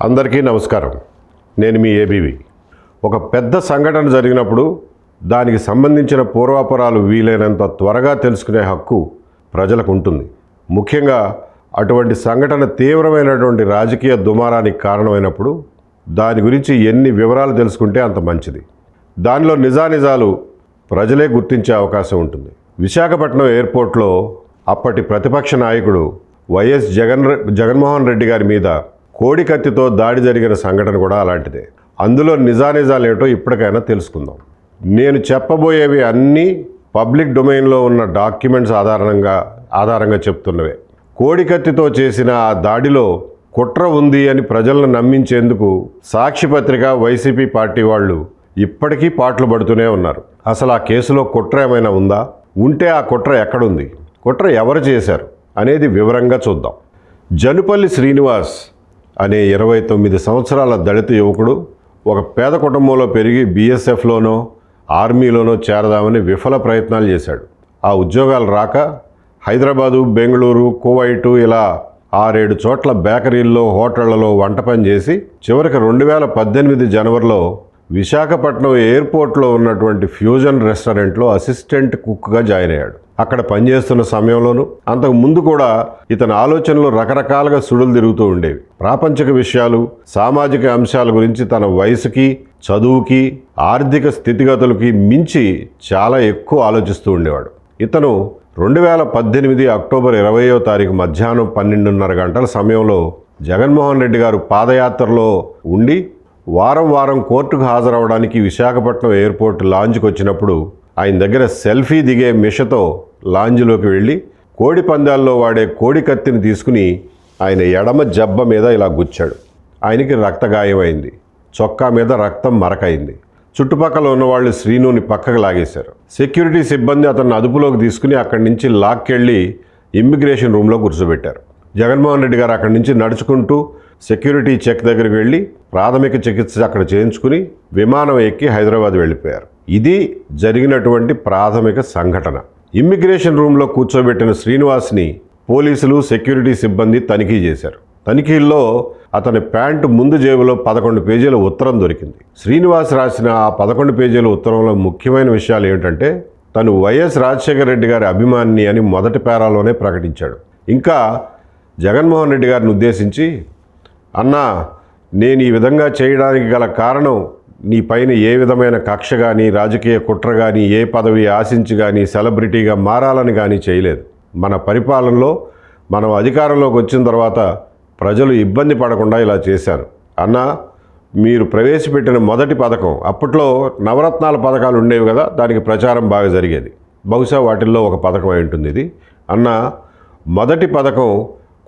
అందరికీ నమస్కారం. నేను మీ ఏబీవి. ఒక పెద్ద సంఘటన జరిగినప్పుడు దానికి సంబంధించిన పూర్వాపరాలు వీలైనంత త్వరగా తెలుసుకునే హక్కు ప్రజలకు ఉంటుంది. ముఖ్యంగా అటువంటి సంఘటన తీవ్రమైనటువంటి రాజకీయ దుమారానికి కారణమైనప్పుడు దాని గురించి ఎన్ని వివరాలు తెలుసుకుంటే అంత మంచిది. దానిలో నిజానిజాలు ప్రజలే గుర్తించే అవకాశం ఉంటుంది. విశాఖపట్నం ఎయిర్పోర్ట్లో అప్పటి ప్రతిపక్ష నాయకుడు వైఎస్ జగన్మోహన్ రెడ్డి గారి మీద కోడి కత్తితో దాడి జరిగిన సంఘటన కూడా అలాంటిదే. అందులో నిజానిజాలు ఏమిటో ఇప్పటికైనా తెలుసుకుందాం. నేను చెప్పబోయేవి అన్నీ పబ్లిక్ డొమైన్లో ఉన్న డాక్యుమెంట్స్ ఆధారంగా చెప్తున్నవే. కోడి కత్తితో చేసిన ఆ దాడిలో కుట్ర ఉంది అని ప్రజలను నమ్మించేందుకు సాక్షిపత్రిక వైసీపీ పార్టీ వాళ్ళు ఇప్పటికీ పాటలు పడుతూనే ఉన్నారు. అసలు ఆ కేసులో కుట్ర ఏమైనా ఉందా? ఉంటే ఆ కుట్ర ఎక్కడుంది? కుట్ర ఎవరు చేశారు అనేది వివరంగా చూద్దాం. జనుపల్లి శ్రీనివాస్ అనే 29 సంవత్సరాల దళిత యువకుడు ఒక పేద కుటుంబంలో పెరిగి బీఎస్ఎఫ్లోనో ఆర్మీలోనో చేరదామని విఫల ప్రయత్నాలు చేశాడు. ఆ ఉద్యోగాలు రాక హైదరాబాదు, బెంగళూరు, కువైటు ఇలా 6-7 చోట్ల బేకరీల్లో, హోటళ్లలో వంట పని చేసి చివరికి 2018 జనవరిలో విశాఖపట్నం ఎయిర్పోర్ట్లో ఉన్నటువంటి ఫ్యూజన్ రెస్టారెంట్లో అసిస్టెంట్ కుక్గా జాయిన్ అయ్యాడు. అక్కడ పనిచేస్తున్న సమయంలోనూ అంతకు ముందు కూడా ఇతని ఆలోచనలు రకరకాలుగా సుడులు తిరుగుతూ ఉండేవి. ప్రాపంచిక విషయాలు, సామాజిక అంశాల గురించి తన వయసుకి, చదువుకి, ఆర్థిక స్థితిగతులకి మించి చాలా ఎక్కువ ఆలోచిస్తూ ఉండేవాడు. ఇతను 2018 అక్టోబర్ 20వ తారీఖు మధ్యాహ్నం 12:30 గంటల సమయంలో జగన్మోహన్ రెడ్డి గారు పాదయాత్రలో ఉండి వారం కోర్టుకు హాజరవడానికి విశాఖపట్నం ఎయిర్పోర్ట్ లాంజ్కి వచ్చినప్పుడు ఆయన దగ్గర సెల్ఫీ దిగే మిషతో లాంజ్లోకి వెళ్ళి కోడి పందాల్లో వాడే కోడి కత్తిని తీసుకుని ఆయన ఎడమ జబ్బ మీద ఇలా గుచ్చాడు. ఆయనకి రక్తగాయమైంది. చొక్కా మీద రక్తం మరకైంది. చుట్టుపక్కల ఉన్నవాళ్ళు శ్రీనుని పక్కకు లాగేశారు. సెక్యూరిటీ సిబ్బంది అతన్ని అదుపులోకి తీసుకుని అక్కడి నుంచి లాక్కెళ్ళి ఇమ్మిగ్రేషన్ రూమ్లో కూర్చోబెట్టారు. జగన్మోహన్ రెడ్డి గారు అక్కడి నుంచి నడుచుకుంటూ సెక్యూరిటీ చెక్ దగ్గరికి వెళ్ళి ప్రాథమిక చికిత్స అక్కడ చేయించుకుని విమానం ఎక్కి హైదరాబాద్ వెళ్ళిపోయారు. ఇది జరిగినటువంటి ప్రాథమిక సంఘటన. ఇమ్మిగ్రేషన్ రూమ్లో కూర్చోబెట్టిన శ్రీనివాస్ని పోలీసులు, సెక్యూరిటీ సిబ్బంది తనిఖీ చేశారు. తనిఖీల్లో అతని ప్యాంటు ముందు జేబులో 11 పేజీల ఉత్తరం దొరికింది. శ్రీనివాస్ రాసిన ఆ 11 పేజీల ఉత్తరంలో ముఖ్యమైన విషయాలు ఏమిటంటే తను వైఎస్ రాజశేఖర రెడ్డి గారి అభిమాని అని మొదటి పేరాలోనే ప్రకటించాడు. ఇంకా జగన్మోహన్ రెడ్డి గారిని ఉద్దేశించి, అన్నా, నేను ఈ విధంగా చేయడానికి గల కారణం నీ పైన ఏ విధమైన కక్ష కానీ, రాజకీయ కుట్ర కానీ, ఏ పదవి ఆశించి కానీ, సెలబ్రిటీగా మారాలని కానీ చేయలేదు. మన పరిపాలనలో మనం అధికారంలోకి వచ్చిన తర్వాత ప్రజలు ఇబ్బంది పడకుండా ఇలా చేశాను. అన్నా, మీరు ప్రవేశపెట్టిన మొదటి పథకం, అప్పట్లో నవరత్నాల పథకాలు ఉండేవి కదా, దానికి ప్రచారం బాగా జరిగేది. బహుశా వాటిల్లో ఒక పథకం అయి ఉంటుంది ఇది. అన్నా, మొదటి పథకం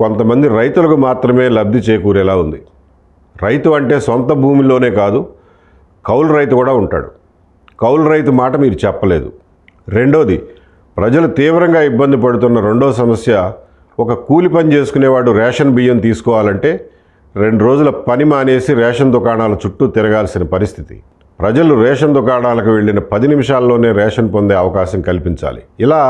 కొంతమంది రైతులకు మాత్రమే లబ్ధి చేకూరేలా ఉంది. రైతు అంటే సొంత భూమిలోనే కాదు, కౌలు రైతు కూడా ఉంటాడు. కౌలు రైతు మాట మీరు చెప్పలేదు. రెండోది, ప్రజలు తీవ్రంగా ఇబ్బంది పడుతున్న రెండో సమస్య, ఒక కూలి పని చేసుకునేవాడు రేషన్ బియ్యం తీసుకోవాలంటే 2 రోజుల పని మానేసి రేషన్ దుకాణాల చుట్టూ తిరగాల్సిన పరిస్థితి. ప్రజలు రేషన్ దుకాణాలకు వెళ్ళిన 10 నిమిషాల్లోనే రేషన్ పొందే అవకాశం కల్పించాలి. ఇలా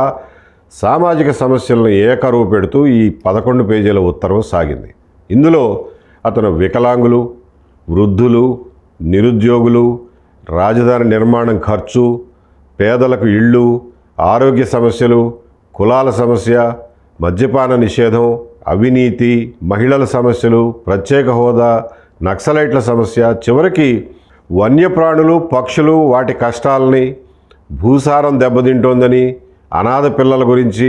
సామాజిక సమస్యలను ఏకరువు పెడుతూ ఈ 11 పేజీల ఉత్తరం సాగింది. ఇందులో అతను వికలాంగులు, వృద్ధులు, నిరుద్యోగులు, రాజధాని నిర్మాణం ఖర్చు, పేదలకు ఇళ్ళు, ఆరోగ్య సమస్యలు, కులాల సమస్య, మద్యపాన నిషేధం, అవినీతి, మహిళల సమస్యలు, ప్రత్యేక హోదా, నక్సలైట్ల సమస్య, చివరికి వన్యప్రాణులు, పక్షులు, వాటి కష్టాలని, భూసారం దెబ్బతింటోందని, అనాథ పిల్లల గురించి,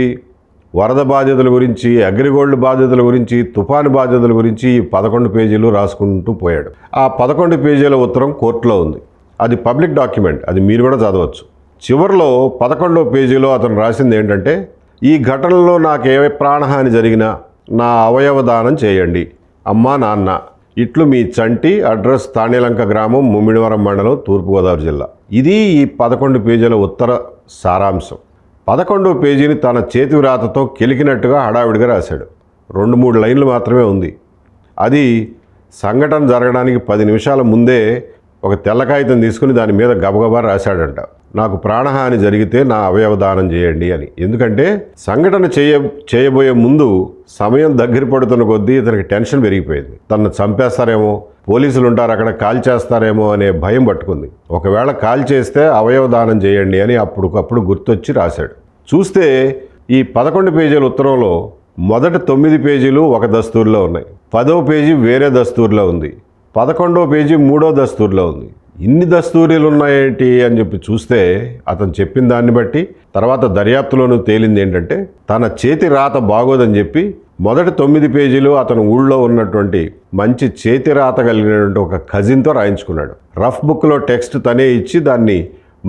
వరద బాధ్యతల గురించి, అగ్రిగోల్డ్ బాధ్యతల గురించి, తుఫాను బాధ్యతల గురించి 11 పేజీలు రాసుకుంటూ పోయాడు. ఆ 11 పేజీల ఉత్తరం కోర్టులో ఉంది. అది పబ్లిక్ డాక్యుమెంట్, అది మీరు కూడా చదవచ్చు. చివరిలో 11వ పేజీలో అతను రాసింది ఏంటంటే, ఈ ఘటనలో నాకు ఏ ప్రాణహాని జరిగినా నా అవయవ దానం చేయండి అమ్మా నాన్న. ఇట్లు మీ చంటి, అడ్రస్ తాణిలంక గ్రామం, ముమ్మిడివరం మండలం, తూర్పుగోదావరి జిల్లా. ఇది ఈ 11 పేజీల ఉత్తర సారాంశం. 11వ పేజీని తన చేతి వ్రాతతో కెలికినట్టుగా హడావిడిగా రాశాడు. 2-3 లైన్లు మాత్రమే ఉంది. అది సంఘటన జరగడానికి 10 నిమిషాల ముందే ఒక తెల్ల కాగితం తీసుకుని దాని మీద గబగబా రాశాడంట. నాకు ప్రాణహాని జరిగితే నా అవయవ దానం చేయండి అని. ఎందుకంటే సంఘటన చేయబోయే ముందు సమయం దగ్గర పడుతున్న కొద్దీ ఇతనికి టెన్షన్ పెరిగిపోయింది. తనను చంపేస్తారేమో, పోలీసులు ఉంటారు అక్కడ, కాల్ చేస్తారేమో అనే భయం పట్టుకుంది. ఒకవేళ కాల్ చేస్తే అవయవ దానం చేయండి అని అప్పటికప్పుడు గుర్తొచ్చి రాశాడు. చూస్తే ఈ 11 పేజీల ఉత్తరంలో మొదటి 9 పేజీలు ఒక దస్తూరులో ఉన్నాయి, 10వ పేజీ వేరే దస్తూరులో ఉంది, 11వ పేజీ 3వ దస్తూరులో ఉంది. ఇన్ని దస్తూరీలు ఉన్నాయేంటి అని చెప్పి చూస్తే అతను చెప్పిన దాన్ని బట్టి తర్వాత దర్యాప్తులోనూ తేలింది ఏంటంటే, తన చేతి రాత బాగోదని చెప్పి మొదటి 9 పేజీలు అతను ఊళ్ళో ఉన్నటువంటి మంచి చేతి రాత కలిగినటువంటి ఒక కజిన్తో రాయించుకున్నాడు. రఫ్ బుక్లో టెక్స్ట్ తనే ఇచ్చి దాన్ని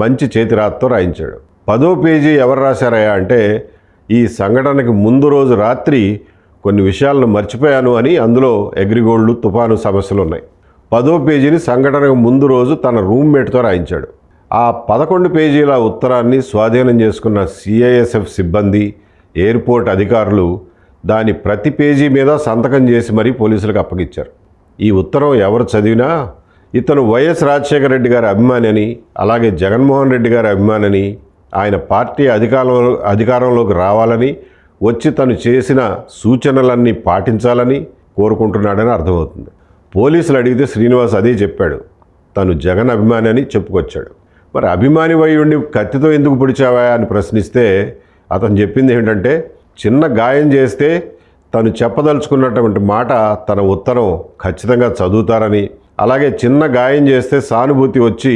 మంచి చేతి రాతతో రాయించాడు. 10వ పేజీ ఎవరు రాశారయ్యా అంటే, ఈ సంఘటనకి ముందు రోజు రాత్రి కొన్ని విషయాలను మర్చిపోయాను అని అందులో అగ్రిగోల్డ్ తుఫాను సమస్యలు ఉన్నాయి. 10వ పేజీని సంఘటనకు ముందు రోజు తన రూమ్మేట్తో రాయించాడు. ఆ 11 పేజీల ఉత్తరాన్ని స్వాధీనం చేసుకున్న సిఐఎస్ఎఫ్ సిబ్బంది, ఎయిర్పోర్ట్ అధికారులు దాని ప్రతి పేజీ మీద సంతకం చేసి మరీ పోలీసులకు అప్పగించారు. ఈ ఉత్తరం ఎవరు చదివినా ఇతను వైఎస్ రాజశేఖర రెడ్డి గారి అభిమాని అని, అలాగే జగన్మోహన్ రెడ్డి గారి అభిమాని అని, ఆయన పార్టీ అధికారంలోకి రావాలని, వచ్చి తను చేసిన సూచనలన్నీ పాటించాలని కోరుకుంటున్నాడని అర్థమవుతుంది. పోలీసులు అడిగితే శ్రీనివాస్ అదే చెప్పాడు, తను జగన్ అభిమాని అని చెప్పుకొచ్చాడు. మరి అభిమాని వై ఉండి కత్తితో ఎందుకు పొడిచావా అని ప్రశ్నిస్తే అతను చెప్పింది ఏంటంటే, చిన్న గాయం చేస్తే తను చెప్పదలుచుకున్నటువంటి మాట తన ఉత్తరం ఖచ్చితంగా చదువుతారని, అలాగే చిన్న గాయం చేస్తే సానుభూతి వచ్చి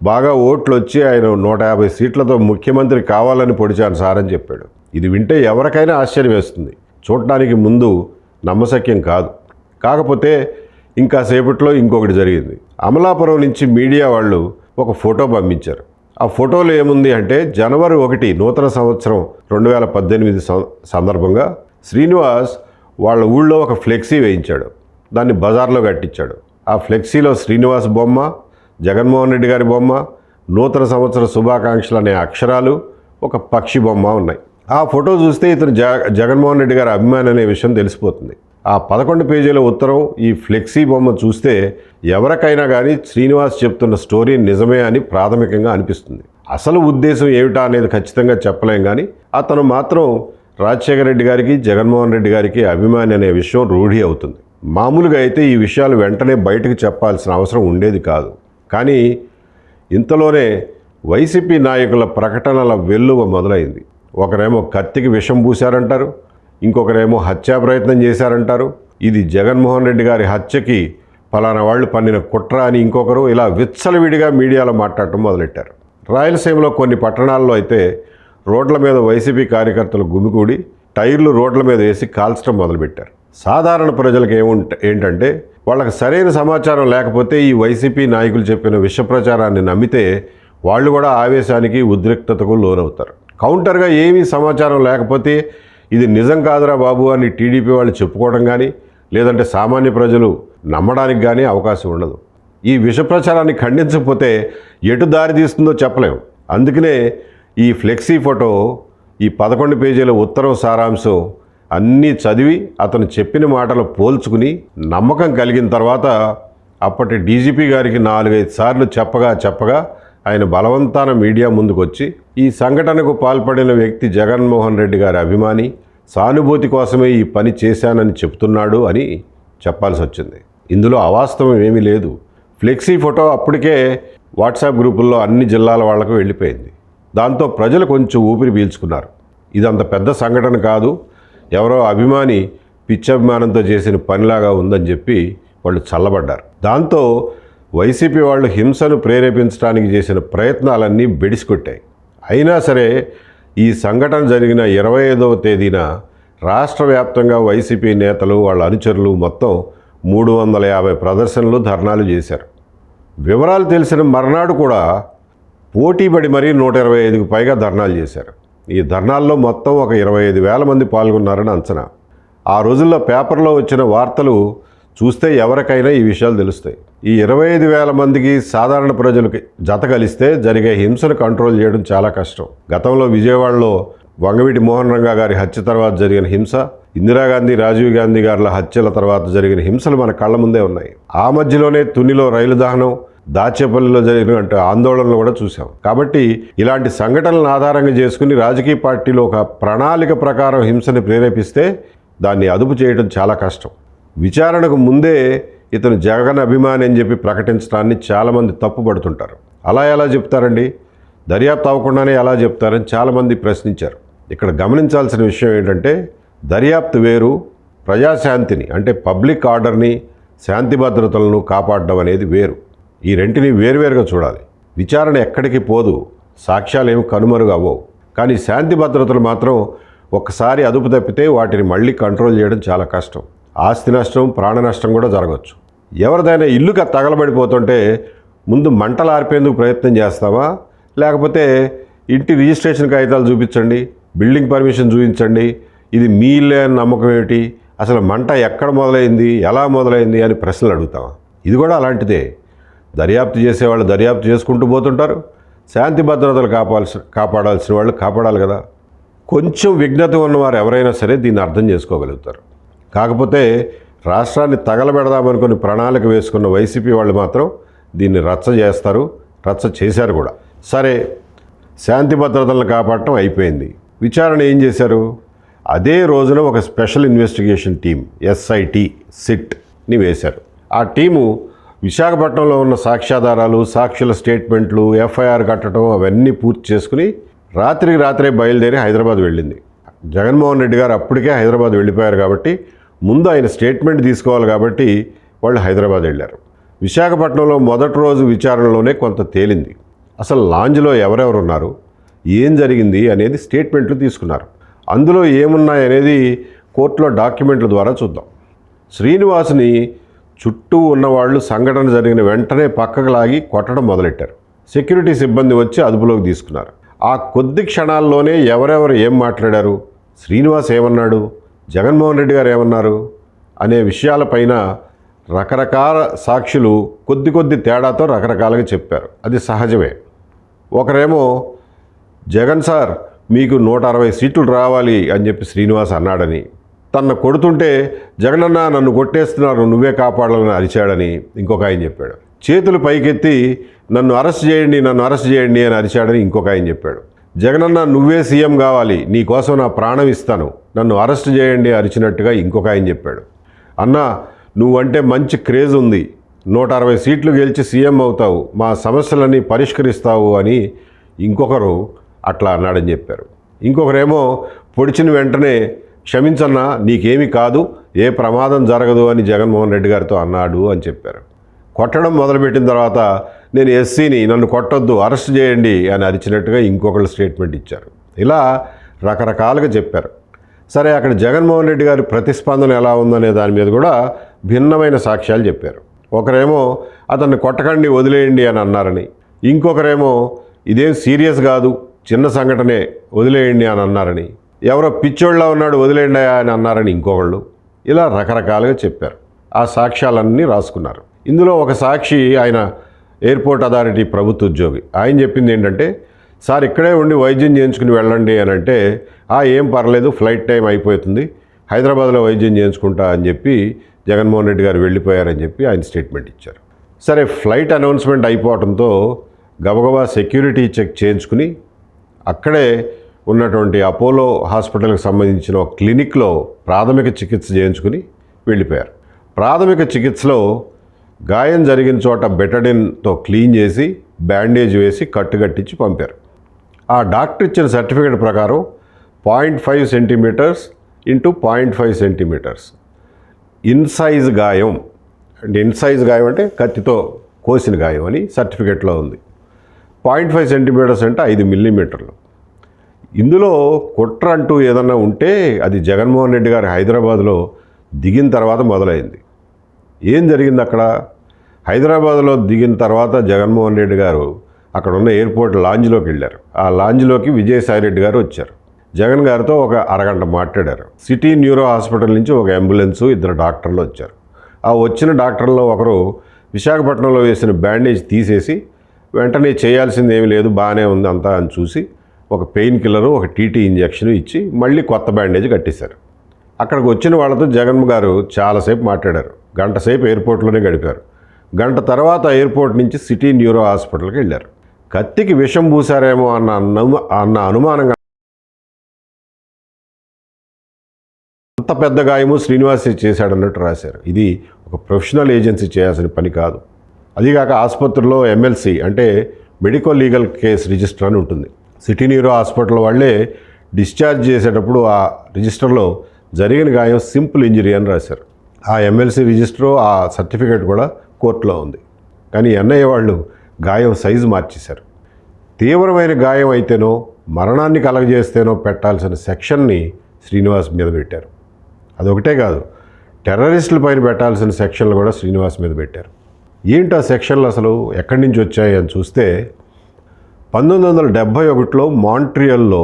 బాగా ఓట్లు వచ్చి ఆయన 150 సీట్లతో ముఖ్యమంత్రి కావాలని పొడిచాను సార్ అని చెప్పాడు. ఇది వింటే ఎవరికైనా ఆశ్చర్యం వేస్తుంది, చూడటానికి ముందు నమ్మశక్యం కాదు. కాకపోతే ఇంకా సేపట్లో ఇంకొకటి జరిగింది. అమలాపురం నుంచి మీడియా వాళ్ళు ఒక ఫోటో పంపించారు. ఆ ఫోటోలో ఏముంది అంటే, జనవరి 1 నూతన సంవత్సరం 2018 సందర్భంగా శ్రీనివాస్ వాళ్ళ ఊళ్ళో ఒక ఫ్లెక్సీ వేయించాడు. దాన్ని బజార్లో కట్టించాడు. ఆ ఫ్లెక్సీలో శ్రీనివాస్ బొమ్మ, జగన్మోహన్ రెడ్డి గారి బొమ్మ, నూతన సంవత్సర శుభాకాంక్షలు అనే అక్షరాలు, ఒక పక్షి బొమ్మ ఉన్నాయి. ఆ ఫోటో చూస్తే ఇతను జగన్మోహన్ రెడ్డి గారి అభిమాని అనే విషయం తెలిసిపోతుంది. ఆ 11 పేజీల ఉత్తరం, ఈ ఫ్లెక్సీ బొమ్మ చూస్తే ఎవరికైనా కానీ శ్రీనివాస్ చెప్తున్న స్టోరీ నిజమే అని ప్రాథమికంగా అనిపిస్తుంది. అసలు ఉద్దేశం ఏమిటా అనేది ఖచ్చితంగా చెప్పలేం, కానీ అతను మాత్రం రాజశేఖర రెడ్డి గారికి, జగన్మోహన్ రెడ్డి గారికి అభిమాని అనే విషయం రూఢి అవుతుంది. మామూలుగా అయితే ఈ విషయాలు వెంటనే బయటకు చెప్పాల్సిన అవసరం ఉండేది కాదు. కానీ ఇంతలోనే వైసీపీ నాయకుల ప్రకటనల వెల్లువ మొదలైంది. ఒకరేమో కత్తికి విషం పూశారంటారు, ఇంకొకరేమో హత్యా ప్రయత్నం చేశారంటారు, ఇది జగన్మోహన్ రెడ్డి గారి హత్యకి ఫలానా వాళ్ళు పన్నిన కుట్ర అని ఇంకొకరు, ఇలా విచ్చలవిడిగా మీడియాలో మాట్లాడటం మొదలెట్టారు. రాయలసీమలో కొన్ని పట్టణాల్లో అయితే రోడ్ల మీద వైసీపీ కార్యకర్తలు గుమికూడి టైర్లు రోడ్ల మీద వేసి కాల్చడం మొదలుపెట్టారు. సాధారణ ప్రజలకు ఏంటంటే, వాళ్ళకి సరైన సమాచారం లేకపోతే ఈ వైసీపీ నాయకులు చెప్పిన విష ప్రచారాన్ని నమ్మితే వాళ్ళు కూడా ఆవేశానికి, ఉద్రిక్తతకు లోనవుతారు. కౌంటర్గా ఏమీ సమాచారం లేకపోతే ఇది నిజం కాదురా బాబు అని టీడీపీ వాళ్ళు చెప్పుకోవడం కానీ, లేదంటే సామాన్య ప్రజలు నమ్మడానికి కానీ అవకాశం ఉండదు. ఈ విష ప్రచారాన్ని ఖండించకపోతే ఎటు దారి తీస్తుందో చెప్పలేము. అందుకనే ఈ ఫ్లెక్సీ ఫోటో, ఈ 11 పేజీల ఉత్తరం సారాంశం అన్నీ చదివి అతను చెప్పిన మాటలు పోల్చుకుని నమ్మకం కలిగిన తర్వాత అప్పటి డీజీపీ గారికి 4-5 సార్లు చెప్పగా ఆయన బలవంతాన మీడియా ముందుకు వచ్చి, ఈ సంఘటనకు పాల్పడిన వ్యక్తి జగన్మోహన్ రెడ్డి గారి అభిమాని, సానుభూతి కోసమే ఈ పని చేశానని చెప్తున్నాడు అని చెప్పాల్సి వచ్చింది. ఇందులో అవాస్తవం ఏమీ లేదు. ఫ్లెక్సీ ఫోటో అప్పటికే వాట్సాప్ గ్రూపుల్లో అన్ని జిల్లాల వాళ్లకు వెళ్ళిపోయింది. దాంతో ప్రజలు కొంచెం ఊపిరి పీల్చుకున్నారు. ఇదంత పెద్ద సంఘటన కాదు, ఎవరో అభిమాని పిచ్చభిమానంతో చేసిన పనిలాగా ఉందని చెప్పి వాళ్ళు చల్లబడ్డారు. దాంతో వైసీపీ వాళ్ళు హింసను ప్రేరేపించడానికి చేసిన ప్రయత్నాలన్నీ బెడిసికొట్టాయి. అయినా సరే ఈ సంఘటన జరిగిన 25వ తేదీన రాష్ట్ర వ్యాప్తంగా వైసీపీ నేతలు, వాళ్ళ అనుచరులు మొత్తం 350 ప్రదర్శనలు, ధర్నాలు చేశారు. వివరాలు తెలిసిన మర్నాడు కూడా పోటీపడి మరీ 125కు పైగా ధర్నాలు చేశారు. ఈ ధర్నాల్లో మొత్తం ఒక 25,000 మంది పాల్గొన్నారని అంచనా. ఆ రోజుల్లో పేపర్లో వచ్చిన వార్తలు చూస్తే ఎవరికైనా ఈ విషయాలు తెలుస్తాయి. ఈ 25,000 మందికి సాధారణ ప్రజలకి జత కలిస్తే జరిగే హింసను కంట్రోల్ చేయడం చాలా కష్టం. గతంలో విజయవాడలో వంగవీటి మోహన్ రంగా గారి హత్య తర్వాత జరిగిన హింస, ఇందిరాగాంధీ, రాజీవ్ గాంధీ గారుల హత్యల తర్వాత జరిగిన హింసలు మన కళ్ళ ముందే ఉన్నాయి. ఆ మధ్యలోనే తునిలో రైలు దహనం, దాచేపల్లిలో జరిగిన ఆందోళనలు కూడా చూసాం. కాబట్టి ఇలాంటి సంఘటనలను ఆధారంగా చేసుకుని రాజకీయ పార్టీలు ఒక ప్రణాళిక ప్రకారం హింసని ప్రేరేపిస్తే దాన్ని అదుపు చేయడం చాలా కష్టం. విచారణకు ముందే ఇతను జగన్ అభిమాని అని చెప్పి ప్రకటించడాన్ని చాలామంది తప్పుపడుతుంటారు. అలా ఎలా చెప్తారండి, దర్యాప్తు అవ్వకుండానే ఎలా చెప్తారని చాలామంది ప్రశ్నించారు. ఇక్కడ గమనించాల్సిన విషయం ఏంటంటే దర్యాప్తు వేరు, ప్రజాశాంతిని అంటే పబ్లిక్ ఆర్డర్ని శాంతి భద్రతలను కాపాడడం అనేది వేరు. ఈ రెంటిని వేరువేరుగా చూడాలి. విచారణ ఎక్కడికి పోదు, సాక్ష్యాలు ఏమి కనుమరుగు అవ్వవు. కానీ శాంతి భద్రతలు మాత్రం ఒక్కసారి అదుపు తప్పితే వాటిని మళ్ళీ కంట్రోల్ చేయడం చాలా కష్టం. ఆస్తి నష్టం, ప్రాణ నష్టం కూడా జరగవచ్చు. ఎవరిదైనా ఇల్లుగా తగలబడిపోతుంటే ముందు మంటలు ఆర్పేందుకు ప్రయత్నం చేస్తావా, లేకపోతే ఇంటి రిజిస్ట్రేషన్ కాగితాలు చూపించండి, బిల్డింగ్ పర్మిషన్ చూపించండి, ఇది మీ ఇల్లే అని నమ్మకం ఏమిటి, అసలు మంట ఎక్కడ మొదలైంది, ఎలా మొదలైంది అని ప్రశ్నలు అడుగుతావా? ఇది కూడా అలాంటిదే. దర్యాప్తు చేసేవాళ్ళు దర్యాప్తు చేసుకుంటూ పోతుంటారు, శాంతి భద్రతలు కాపాడాల్సిన వాళ్ళు కాపాడాలి కదా. కొంచెం విఘ్నత ఉన్నవారు ఎవరైనా సరే దీన్ని అర్థం చేసుకోగలుగుతారు. కాకపోతే రాష్ట్రాన్ని తగలబెడదామనుకుని ప్రణాళిక వేసుకున్న వైసీపీ వాళ్ళు మాత్రం దీన్ని రచ్చ చేస్తారు, రచ్చ చేశారు కూడా. సరే, శాంతి భద్రతలను కాపాడటం అయిపోయింది. విచారణ ఏం చేశారు? అదే రోజున ఒక స్పెషల్ ఇన్వెస్టిగేషన్ టీం SIT సిట్ని వేశారు. ఆ టీము విశాఖపట్నంలో ఉన్న సాక్ష్యాధారాలు, సాక్షుల స్టేట్మెంట్లు, FIR కట్టడం అవన్నీ పూర్తి చేసుకుని రాత్రే బయలుదేరి హైదరాబాద్ వెళ్ళింది. జగన్మోహన్ రెడ్డి గారు అప్పటికే హైదరాబాద్ వెళ్ళిపోయారు కాబట్టి ముందు ఆయన స్టేట్మెంట్ తీసుకోవాలి కాబట్టి వాళ్ళు హైదరాబాద్ వెళ్ళారు. విశాఖపట్నంలో మొదటి రోజు విచారణలోనే కొంత తేలింది. అసలు లాంజ్లో ఎవరెవరు ఉన్నారు, ఏం జరిగింది అనేది స్టేట్మెంట్లు తీసుకున్నారు. అందులో ఏమున్నాయనేది కోర్టులో డాక్యుమెంట్ల ద్వారా చూద్దాం. శ్రీనివాస్ని చుట్టూ ఉన్నవాళ్ళు సంఘటన జరిగిన వెంటనే పక్కకు లాగి కొట్టడం మొదలెట్టారు. సెక్యూరిటీ సిబ్బంది వచ్చి అదుపులోకి తీసుకున్నారు. ఆ కొద్ది క్షణాల్లోనే ఎవరెవరు ఏం మాట్లాడారు, శ్రీనివాస్ ఏమన్నాడు, జగన్మోహన్ రెడ్డి గారు ఏమన్నారు అనే విషయాలపైన రకరకాల సాక్షులు కొద్ది తేడాతో రకరకాలుగా చెప్పారు. అది సహజమే. ఒకరేమో జగన్ సార్ మీకు 160 సీట్లు రావాలి అని చెప్పి శ్రీనివాస్ అన్నాడని, తన్ను కొడుతుంటే జగనన్న నన్ను కొట్టేస్తున్నారు నువ్వే కాపాడాలని అరిచాడని ఇంకొక ఆయన చెప్పాడు. చేతులు పైకెత్తి నన్ను అరెస్ట్ చేయండి అని అరిచాడని ఇంకొక ఆయన చెప్పాడు. జగనన్న నువ్వే సీఎం కావాలి, నీ కోసం నా ప్రాణం ఇస్తాను, నన్ను అరెస్ట్ చేయండి అరిచినట్టుగా ఇంకొక ఆయన చెప్పాడు. అన్న నువ్వంటే మంచి క్రేజ్ ఉంది, 160 సీట్లు గెలిచి సీఎం అవుతావు, మా సమస్యలన్నీ పరిష్కరిస్తావు అని ఇంకొకరు అట్లా అన్నాడని చెప్పారు. ఇంకొకరేమో పొడిచిన వెంటనే క్షమించన్నా నీకేమీ కాదు, ఏ ప్రమాదం జరగదు అని జగన్మోహన్ రెడ్డి గారితో అన్నాడు అని చెప్పారు. కొట్టడం మొదలుపెట్టిన తర్వాత నేను SCని నన్ను కొట్టొద్దు అరెస్ట్ చేయండి అని అరిచినట్టుగా ఇంకొకళ్ళు స్టేట్మెంట్ ఇచ్చారు. ఇలా రకరకాలుగా చెప్పారు. సరే, అక్కడ జగన్మోహన్ రెడ్డి గారి ప్రతిస్పందన ఎలా ఉందనే దాని మీద కూడా భిన్నమైన సాక్ష్యాలు చెప్పారు. ఒకరేమో అతన్ని కొట్టకండి వదిలేయండి అని అన్నారని, ఇంకొకరేమో ఇదేం సీరియస్ కాదు చిన్న సంఘటనే వదిలేయండి అని అన్నారని, ఎవరో పిచ్చోళ్ళ ఉన్నాడు వదిలేయండి అని అన్నారని ఇంకొకళ్ళు. ఇలా రకరకాలుగా చెప్పారు. ఆ సాక్ష్యాలన్నీ రాసుకున్నారు. ఇందులో ఒక సాక్షి ఆయన ఎయిర్పోర్ట్ అథారిటీ ప్రభుత్వ ఉద్యోగి. ఆయన చెప్పింది ఏంటంటే, సార్ ఇక్కడే ఉండి వైద్యం చేయించుకుని వెళ్ళండి అని అంటే, ఏం పర్లేదు ఫ్లైట్ టైం అయిపోతుంది, హైదరాబాద్లో వైద్యం చేయించుకుంటా అని చెప్పి జగన్మోహన్ రెడ్డి గారు వెళ్ళిపోయారని చెప్పి ఆయన స్టేట్మెంట్ ఇచ్చారు. సరే, ఫ్లైట్ అనౌన్స్మెంట్ అయిపోవడంతో గబగబా సెక్యూరిటీ చెక్ చేయించుకుని అక్కడే ఉన్నటువంటి అపోలో హాస్పిటల్కి సంబంధించిన ఒక క్లినిక్లో ప్రాథమిక చికిత్స చేయించుకుని వెళ్ళిపోయారు. ప్రాథమిక చికిత్సలో గాయం జరిగిన చోట బెటడిన్తో క్లీన్ చేసి బ్యాండేజ్ వేసి కట్టుకట్టించి పంపారు. ఆ డాక్టర్ ఇచ్చిన సర్టిఫికేట్ ప్రకారం 0.5 సెంటీమీటర్స్ ఇంటూ 0.5 సెంటీమీటర్స్ ఇన్సైజ్ గాయం. అంటే ఇన్సైజ్ గాయం అంటే కత్తితో కోసిన గాయం అని సర్టిఫికేట్లో ఉంది. 0.5 సెంటీమీటర్స్ అంటే 5 మిల్లీమీటర్లు. ఇందులో కుట్ర అంటూ ఏదన్నా ఉంటే అది జగన్మోహన్ రెడ్డి గారు హైదరాబాద్లో దిగిన తర్వాత మొదలైంది. ఏం జరిగింది అక్కడ? హైదరాబాద్లో దిగిన తర్వాత జగన్మోహన్ రెడ్డి గారు అక్కడ ఉన్న ఎయిర్పోర్ట్ లాంజ్లోకి వెళ్ళారు. ఆ లాంజ్లోకి విజయసాయిరెడ్డి గారు వచ్చారు. జగన్ గారితో ఒక అరగంట మాట్లాడారు. సిటీ న్యూరో హాస్పిటల్ నుంచి ఒక అంబులెన్సు, 2 డాక్టర్లు వచ్చారు. ఆ వచ్చిన డాక్టర్లో ఒకరు విశాఖపట్నంలో వేసిన బ్యాండేజ్ తీసేసి వెంటనే చేయాల్సింది ఏమీ లేదు బాగానే ఉంది అంతా అని చూసి ఒక పెయిన్ కిల్లరు, ఒక TT ఇంజెక్షన్ ఇచ్చి మళ్ళీ కొత్త బ్యాండేజ్ కట్టేశారు. అక్కడికి వచ్చిన వాళ్ళతో జగన్ గారు చాలాసేపు మాట్లాడారు. గంట సేపు ఎయిర్పోర్ట్లోనే గడిపారు. గంట తర్వాత ఎయిర్పోర్ట్ నుంచి సిటీ న్యూరో హాస్పిటల్కి వెళ్ళారు. కత్తికి విషం పూసారేమో అన్న అనుమానంగా అంత పెద్ద గాయము శ్రీనివాస్ చేశాడన్నట్టు రాశారు. ఇది ఒక ప్రొఫెషనల్ ఏజెన్సీ చేయాల్సిన పని కాదు. అదిగాక ఆసుపత్రిలో MLC అంటే మెడికల్ లీగల్ కేస్ రిజిస్టర్ అని ఉంటుంది. సిటీ న్యూరో హాస్పిటల్ వాళ్ళే డిశ్చార్జ్ చేసేటప్పుడు ఆ రిజిస్టర్లో జరిగిన గాయం సింపుల్ ఇంజరీ అని రాశారు. ఆ MLC రిజిస్టరు, ఆ సర్టిఫికేట్ కూడా కోర్టులో ఉంది. కానీ NIA వాళ్ళు గాయం సైజు మార్చేశారు. తీవ్రమైన గాయం అయితేనో మరణాన్ని కలగజేస్తేనో పెట్టాల్సిన సెక్షన్ని శ్రీనివాస్ మీద పెట్టారు. అదొకటే కాదు, టెర్రరిస్టుల పైన పెట్టాల్సిన సెక్షన్లు కూడా శ్రీనివాస్ మీద పెట్టారు. ఏంటి ఆ సెక్షన్లు అసలు ఎక్కడి నుంచి వచ్చాయి అని చూస్తే 1971లో మాంట్రియల్లో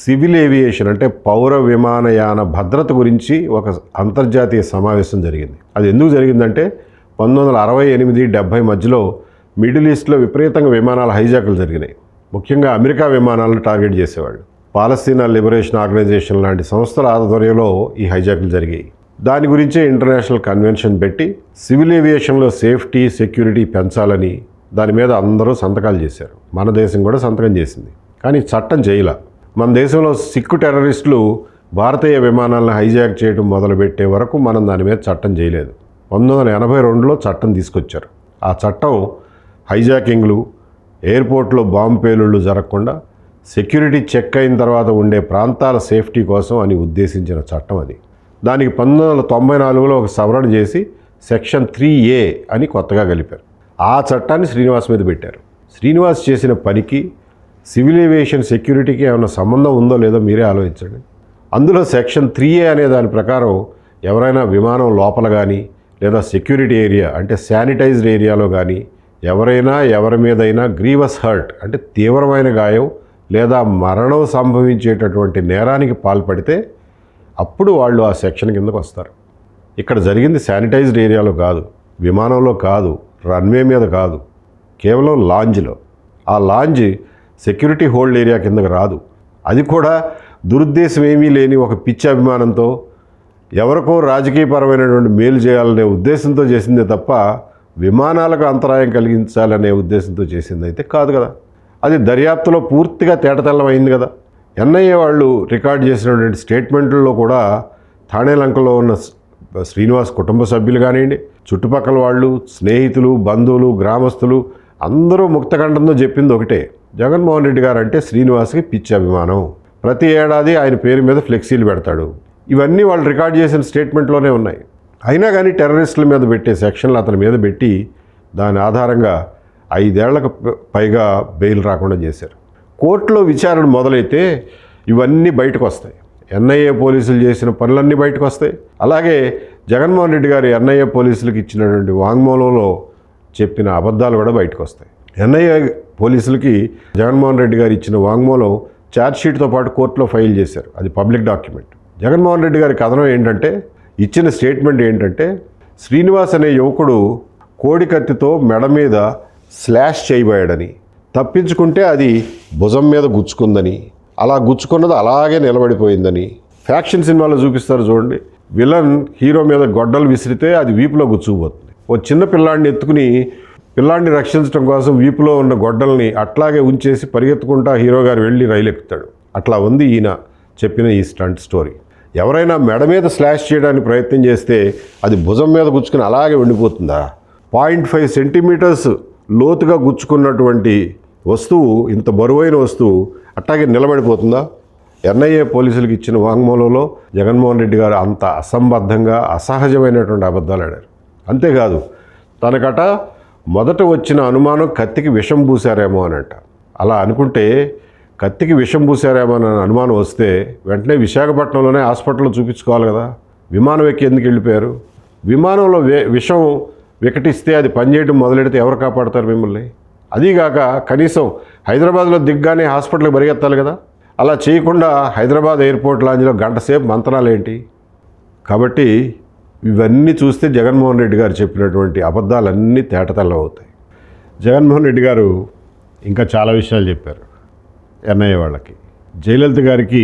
సివిల్ ఏవియేషన్ అంటే పౌర విమానయాన భద్రత గురించి ఒక అంతర్జాతీయ సమావేశం జరిగింది. అది ఎందుకు జరిగిందంటే 1968-70 మధ్యలో మిడిల్ ఈస్ట్లో విపరీతంగా విమానాల హైజాకులు జరిగినాయి. ముఖ్యంగా అమెరికా విమానాలను టార్గెట్ చేసేవాళ్ళు. పాలస్తీనా లిబరేషన్ ఆర్గనైజేషన్ లాంటి సంస్థల ఆధ్వర్యంలో ఈ హైజాకులు జరిగాయి. దాని గురించే ఇంటర్నేషనల్ కన్వెన్షన్ పెట్టి సివిల్ ఏవియేషన్లో సేఫ్టీ సెక్యూరిటీ పెంచాలని దాని మీద అందరూ సంతకాలు చేశారు. మన దేశం కూడా సంతకం చేసింది. కానీ చట్టం చేయలే. మన దేశంలో సిక్కు టెర్రరిస్టులు భారతీయ విమానాలను హైజాక్ చేయడం మొదలుపెట్టే వరకు మనం దాని మీద చట్టం చేయలేదు. 1982లో చట్టం తీసుకొచ్చారు. ఆ చట్టం హైజాకింగ్లు, ఎయిర్పోర్ట్లో బాంబు పేలుళ్ళు జరగకుండా సెక్యూరిటీ చెక్ అయిన తర్వాత ఉండే ప్రాంతాల సేఫ్టీ కోసం అని ఉద్దేశించిన చట్టం అది. దానికి 1994లో ఒక సవరణ చేసి సెక్షన్ 3A అని కొత్తగా కలిపారు. ఆ చట్టాన్ని శ్రీనివాస్ మీద పెట్టారు. శ్రీనివాస్ చేసిన పనికి సివిల్ ఏవియేషన్ సెక్యూరిటీకి ఏమైనా సంబంధం ఉందో లేదో మీరే ఆలోచించండి. అందులో సెక్షన్ 3A అనే దాని ప్రకారం ఎవరైనా విమానం లోపల కానీ లేదా సెక్యూరిటీ ఏరియా అంటే శానిటైజ్డ్ ఏరియాలో కానీ ఎవరైనా ఎవరి మీదైనా గ్రీవస్ హర్ట్ అంటే తీవ్రమైన గాయం లేదా మరణం సంభవించేటటువంటి నేరానికి పాల్పడితే అప్పుడు వాళ్ళు ఆ సెక్షన్ కిందకు వస్తారు. ఇక్కడ జరిగింది శానిటైజ్డ్ ఏరియాలో కాదు, విమానంలో కాదు, రన్వే మీద కాదు, కేవలం లాంజ్లో. ఆ లాంజ్ సెక్యూరిటీ హోల్డ్ ఏరియా కిందకు రాదు. అది కూడా దురుద్దేశం ఏమీ లేని ఒక పిచ్చి అభిమానంతో ఎవరికో రాజకీయపరమైనటువంటి మేలు చేయాలనే ఉద్దేశంతో చేసిందే తప్ప విమానాలకు అంతరాయం కలిగించాలనే ఉద్దేశంతో చేసింది అయితే కాదు కదా. అది దర్యాప్తులో పూర్తిగా తేటతెల్లమైంది కదా. NIA వాళ్ళు రికార్డ్ చేసినటువంటి స్టేట్మెంట్లలో కూడా థానే లంకలో ఉన్న శ్రీనివాస్ కుటుంబ సభ్యులు కానివ్వండి, చుట్టుపక్కల వాళ్ళు, స్నేహితులు, బంధువులు, గ్రామస్తులు అందరూ ముక్తకంఠంతో చెప్పింది ఒకటే, జగన్మోహన్ రెడ్డి గారు అంటే శ్రీనివాస్కి పిచ్చి అభిమానం, ప్రతి ఏడాది ఆయన పేరు మీద ఫ్లెక్సీలు పెడతాడు. ఇవన్నీ వాళ్ళు రికార్డ్ చేసిన స్టేట్మెంట్లోనే ఉన్నాయి. అయినా కానీ టెర్రరిస్టుల మీద పెట్టే సెక్షన్లు అతని మీద పెట్టి దాని ఆధారంగా 5 ఏళ్లకు పైగా బెయిల్ రాకుండా చేశారు. కోర్టులో విచారణ మొదలైతే ఇవన్నీ బయటకు వస్తాయి. NIA పోలీసులు చేసిన పనులన్నీ బయటకు వస్తాయి. అలాగే జగన్మోహన్ రెడ్డి గారు NIA పోలీసులకు ఇచ్చినటువంటి వాంగ్మూలంలో చెప్పిన అబద్ధాలు కూడా బయటకు వస్తాయి. NIA పోలీసులకి జగన్మోహన్ రెడ్డి గారు ఇచ్చిన వాంగ్మూలం ఛార్జ్షీట్తో పాటు కోర్టులో ఫైల్ చేశారు. అది పబ్లిక్ డాక్యుమెంట్. జగన్మోహన్ రెడ్డి గారి కథనం ఏంటంటే, ఇచ్చిన స్టేట్మెంట్ ఏంటంటే, శ్రీనివాస్ అనే యువకుడు కోడి కత్తితో మెడ మీద స్లాష్ చేయబోయాడని, తప్పించుకుంటే అది భుజం మీద గుచ్చుకుందని, అలా గుచ్చుకున్నది అలాగే నిలబడిపోయిందని. ఫ్యాక్షన్ సినిమాలో చూపిస్తారు చూడండి, విలన్ హీరో మీద గొడ్డలు విసిరితే అది వీపులో గుచ్చుకుపోతుంది. ఓ చిన్న పిల్లాడిని ఎత్తుకుని పిల్లాడిని రక్షించడం కోసం వీపులో ఉన్న గొడ్డల్ని అట్లాగే ఉంచేసి పరిగెత్తుకుంటా హీరో గారు వెళ్ళి రైలు ఎక్కుతాడు. అట్లా ఉంది ఈయన చెప్పిన ఈ స్టంట్ స్టోరీ. ఎవరైనా మెడ మీద స్లాష్ చేయడానికి ప్రయత్నం చేస్తే అది భుజం మీద గుచ్చుకుని అలాగే ఉండిపోతుందా? 0.5 సెంటీమీటర్స్ లోతుగా గుచ్చుకున్నటువంటి వస్తువు, ఇంత బరువైన వస్తువు అట్లాగే నిలబడిపోతుందా? NIA పోలీసులకు ఇచ్చిన వాంగ్మూలంలో జగన్మోహన్ రెడ్డి గారు అంత అసంబద్ధంగా అసహజమైనటువంటి అబద్ధాలు ఆడారు. అంతేకాదు, తనకట మొదట వచ్చిన అనుమానం కత్తికి విషం పూసారేమో అనంట. అలా అనుకుంటే కత్తికి విషం పూసారేమో అని అనుమానం వస్తే వెంటనే విశాఖపట్నంలోనే హాస్పిటల్లో చూపించుకోవాలి కదా. విమానం ఎక్కి ఎందుకు వెళ్ళిపోయారు? విమానంలో విషం వికటిస్తే అది పనిచేయడం మొదలెడితే ఎవరు కాపాడతారు మిమ్మల్ని? అదీగాక కనీసం హైదరాబాద్లో దిగ్గానే హాస్పిటల్కి పరిగెత్తాలి కదా. అలా చేయకుండా హైదరాబాద్ ఎయిర్పోర్ట్ లాంజ్లో గంట సేపు మంతనాలు ఏంటి? కాబట్టి ఇవన్నీ చూస్తే జగన్మోహన్ రెడ్డి గారు చెప్పినటువంటి అబద్ధాలన్నీ తేటతెల్లమవుతాయి. జగన్మోహన్ రెడ్డి గారు ఇంకా చాలా విషయాలు చెప్పారు NIA వాళ్ళకి. జయలలిత గారికి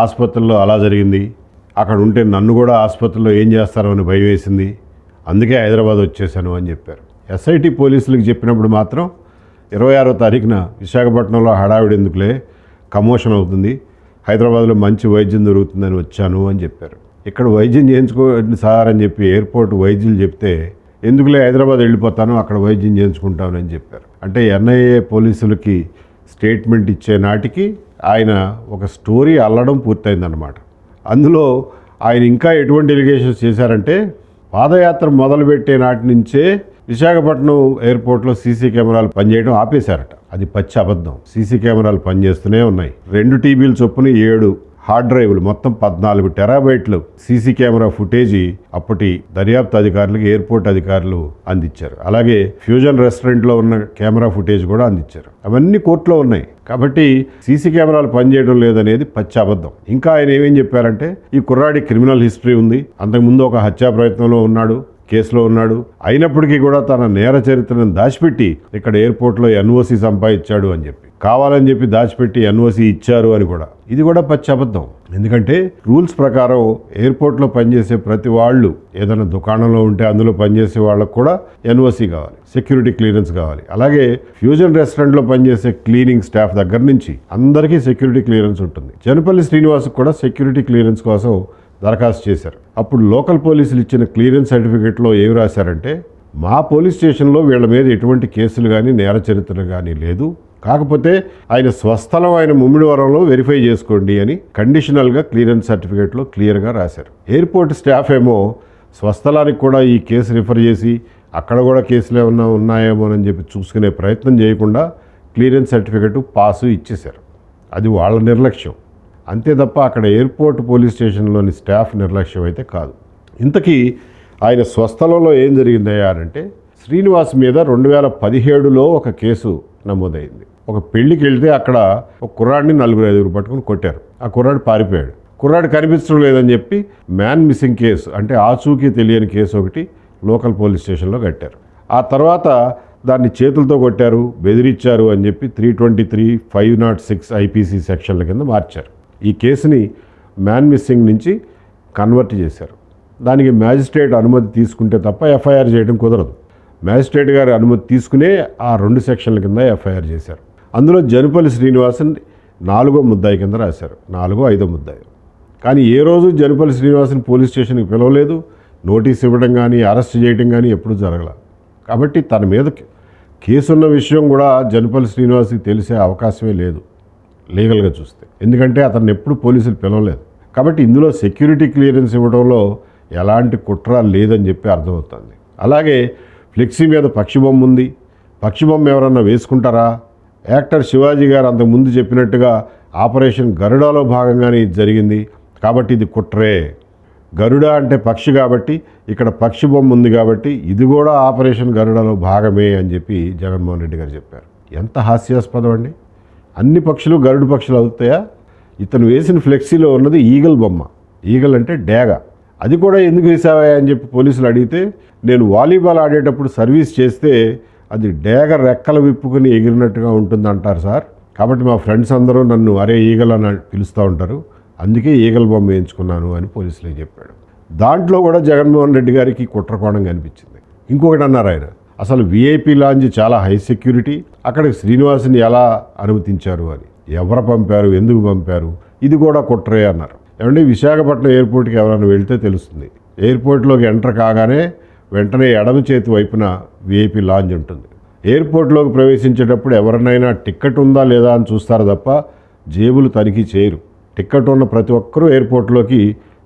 ఆసుపత్రిలో అలా జరిగింది, అక్కడ ఉంటే నన్ను కూడా ఆసుపత్రిలో ఏం చేస్తారో అని భయం వేసింది, అందుకే హైదరాబాద్ వచ్చేసాను అని చెప్పారు. ఎస్ఐటి పోలీసులకు చెప్పినప్పుడు మాత్రం 26వ తారీఖున విశాఖపట్నంలో హడావిడి ఎందుకులే, కమోషన్ అవుతుంది, హైదరాబాద్లో మంచి వైద్యం దొరుకుతుందని వచ్చాను అని చెప్పారు. ఇక్కడ వైద్యం చేయించుకోండి సార్ అని చెప్పి ఎయిర్పోర్ట్ వైద్యులు చెప్తే ఎందుకులే హైదరాబాద్ వెళ్ళిపోతాను, అక్కడ వైద్యం చేయించుకుంటానని చెప్పారు. అంటే ఎన్ఐఏ పోలీసులకి స్టేట్మెంట్ ఇచ్చే నాటికి ఆయన ఒక స్టోరీ అల్లడం పూర్తయిందన్నమాట. అందులో ఆయన ఇంకా ఎటువంటి ఎలిగేషన్స్ చేశారంటే, పాదయాత్ర మొదలుపెట్టే నాటి నుంచే విశాఖపట్నం ఎయిర్పోర్ట్లో సీసీ కెమెరాలు పనిచేయడం ఆపేశారట. అది పచ్చి అబద్ధం. సీసీ కెమెరాలు పనిచేస్తూనే ఉన్నాయి. 2 టీబీలు చొప్పున 7 హార్డ్ డ్రైవ్లు, మొత్తం 14 టెరాబైట్లు సీసీ కెమెరా ఫుటేజీ అప్పటి దర్యాప్తు అధికారులకు ఎయిర్పోర్ట్ అధికారులు అందించారు. అలాగే ఫ్యూజన్ రెస్టారెంట్లో ఉన్న కెమెరా ఫుటేజ్ కూడా అందించారు. అవన్నీ కోర్టులో ఉన్నాయి. కాబట్టి సీసీ కెమెరాలు పనిచేయడం లేదనేది పచ్చి అబద్ధం. ఇంకా ఆయన ఏమేం చెప్పారంటే, ఈ కుర్రాడి క్రిమినల్ హిస్టరీ ఉంది, అంతకుముందు ఒక హత్యా ప్రయత్నంలో ఉన్నాడు, కేసులో ఉన్నాడు, అయినప్పటికీ కూడా తన నేర చరిత్రను దాచిపెట్టి ఇక్కడ ఎయిర్పోర్ట్లో ఎన్ఓసి సంపాదించాడు అని చెప్పి, కావాలని చెప్పి దాచిపెట్టి ఎన్ఓసి ఇచ్చారు అని కూడా. ఇది కూడా పచ్చి అబద్ధం. ఎందుకంటే రూల్స్ ప్రకారం ఎయిర్పోర్ట్లో పనిచేసే ప్రతి వాళ్ళు, ఏదైనా దుకాణంలో ఉంటే అందులో పనిచేసే వాళ్ళకు కూడా ఎన్ఓసి కావాలి, సెక్యూరిటీ క్లియరెన్స్ కావాలి. అలాగే ఫ్యూజన్ రెస్టారెంట్లో పనిచేసే క్లీనింగ్ స్టాఫ్ దగ్గర నుంచి అందరికీ సెక్యూరిటీ క్లియరెన్స్ ఉంటుంది. జనపల్లి శ్రీనివాస్కి కూడా సెక్యూరిటీ క్లియరెన్స్ కోసం దరఖాస్తు చేశారు. అప్పుడు లోకల్ పోలీసులు ఇచ్చిన క్లియరెన్స్ సర్టిఫికేట్లో ఏమి రాశారంటే, మా పోలీస్ స్టేషన్లో వీళ్ళ మీద ఎటువంటి కేసులు కానీ నేర చరిత్రలు కానీ లేదు, కాకపోతే ఆయన స్వస్థలం ఆయన ముమ్మిడివరంలో వెరిఫై చేసుకోండి అని కండిషనల్గా క్లియరెన్స్ సర్టిఫికేట్లో క్లియర్గా రాశారు. ఎయిర్పోర్ట్ స్టాఫ్ ఏమో స్వస్థలానికి కూడా ఈ కేసు రిఫర్ చేసి అక్కడ కూడా కేసులు ఏమన్నా ఉన్నాయేమోనని చెప్పి చూసుకునే ప్రయత్నం చేయకుండా క్లియరెన్స్ సర్టిఫికేట్ పాసు ఇచ్చేశారు. అది వాళ్ళ నిర్లక్ష్యం అంతే తప్ప అక్కడ ఎయిర్పోర్ట్ పోలీస్ స్టేషన్లోని స్టాఫ్ నిర్లక్ష్యం అయితే కాదు. ఇంతకీ ఆయన స్వస్థలంలో ఏం జరిగిందయ్యా అంటే, శ్రీనివాస్ మీద 2017లో ఒక కేసు నమోదైంది. ఒక పెళ్లికి వెళ్తే అక్కడ ఒక కుర్రాడిని 4-5 పట్టుకుని కొట్టారు. ఆ కుర్రాడు పారిపోయాడు. కుర్రాడు కనిపించడం లేదని చెప్పి మ్యాన్ మిస్సింగ్ కేసు, అంటే ఆచూకీ తెలియని కేసు ఒకటి లోకల్ పోలీస్ స్టేషన్లో కట్టారు. ఆ తర్వాత దాన్ని చేతులతో కొట్టారు, బెదిరించారు అని చెప్పి 323, 506 ఐపీసీ సెక్షన్ల కింద మార్చారు. ఈ కేసుని మ్యాన్ మిస్సింగ్ నుంచి కన్వర్ట్ చేశారు. దానికి మ్యాజిస్ట్రేట్ అనుమతి తీసుకుంటే తప్ప ఎఫ్ఐఆర్ చేయడం కుదరదు. మ్యాజిస్ట్రేట్ గారి అనుమతి తీసుకునే ఆ 2 సెక్షన్ల కింద ఎఫ్ఐఆర్ చేశారు. అందులో జనపల్లి శ్రీనివాసన్ 4వ ముద్దాయి కింద రాశారు, 4వ 5వ ముద్దాయి. కానీ ఏ రోజు జనపల్లి శ్రీనివాసన్ పోలీస్ స్టేషన్కి పిలవలేదు, నోటీస్ ఇవ్వడం కానీ అరెస్ట్ చేయడం కానీ ఎప్పుడూ జరగల. కాబట్టి తన మీద కేసున్న విషయం కూడా జనపల్లి శ్రీనివాస్కి తెలిసే అవకాశమే లేదు లీగల్గా చూస్తే. ఎందుకంటే అతన్ని ఎప్పుడు పోలీసులు పిలవలేదు. కాబట్టి ఇందులో సెక్యూరిటీ క్లియరెన్స్ ఇవ్వడంలో ఎలాంటి కుట్ర లేదని చెప్పి అర్థమవుతుంది. అలాగే ఫ్లెక్సీ మీద పక్షి బొమ్మ ఉంది. పక్షి బొమ్మ ఎవరన్నా వేసుకుంటారా? యాక్టర్ శివాజీ గారు అంతకుముందు చెప్పినట్టుగా ఆపరేషన్ గరుడాలో భాగంగానే ఇది జరిగింది, కాబట్టి ఇది కుట్రే. గరుడ అంటే పక్షి కాబట్టి ఇక్కడ పక్షి బొమ్మ ఉంది కాబట్టి ఇది కూడా ఆపరేషన్ గరుడలో భాగమే అని చెప్పి జగన్మోహన్ రెడ్డి గారు చెప్పారు. ఎంత హాస్యాస్పదం అండి. అన్ని పక్షులు గరుడు పక్షులు అవుతాయా? ఇతను వేసిన ఫ్లెక్సీలో ఉన్నది ఈగల్ బొమ్మ. ఈగల్ అంటే డేగ. అది కూడా ఎందుకు వేసావా అని చెప్పి పోలీసులు అడిగితే, నేను వాలీబాల్ ఆడేటప్పుడు సర్వీస్ చేస్తే అది డేగ రెక్కలు విప్పుకుని ఎగిరినట్టుగా ఉంటుంది అంటారు సార్, కాబట్టి మా ఫ్రెండ్స్ అందరూ నన్ను అరే ఈగల్ అని పిలుస్తూ ఉంటారు, అందుకే ఈగల్ బొమ్మ వేయించుకున్నాను అని పోలీసులే చెప్పాడు. దాంట్లో కూడా జగన్మోహన్ రెడ్డి గారికి కుట్రకోణం కనిపించింది. ఇంకొకటి అన్నారు ఆయన, అసలు విఐపీ లాంజ్ చాలా హై సెక్యూరిటీ, అక్కడికి శ్రీనివాసుని ఎలా అనుమతించారు అని, ఎవరు పంపారు, ఎందుకు పంపారు, ఇది కూడా కుట్రే అన్నారు. ఏమంటే విశాఖపట్నం ఎయిర్పోర్ట్కి ఎవరైనా వెళ్తే తెలుస్తుంది. ఎయిర్పోర్ట్లోకి ఎంటర్ కాగానే వెంటనే ఎడమ చేతి వైపున విఐపీ లాంజ్ ఉంటుంది. ఎయిర్పోర్ట్లోకి ప్రవేశించేటప్పుడు ఎవరినైనా టిక్కెట్ ఉందా లేదా అని చూస్తారు తప్ప జేబులు తనిఖీ చేయరు. టిక్కెట్ ఉన్న ప్రతి ఒక్కరూ ఎయిర్పోర్ట్లోకి